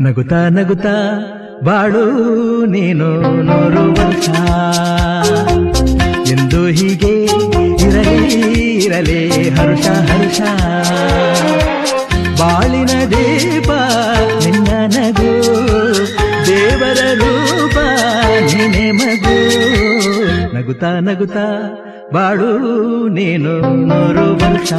ನಗುತ್ತಾ ನಗುತ್ತಾ ಬಾಳು ನೀನು 100 ವರ್ಷ ಎಂದು ಹೀಗೆ ಇರಲಿ ಇರಲಿ ಹರುಷ ಹರುಷ ಬಾಳಿನ ದೀಪ ನಿನ್ನ ನಗು ದೇವರ ರೂಪ ನೀನೆ ಮಗು ನಗುತ್ತಾ ನಗುತ್ತಾ ಬಾಳು ನೀನು 100 ವರ್ಷ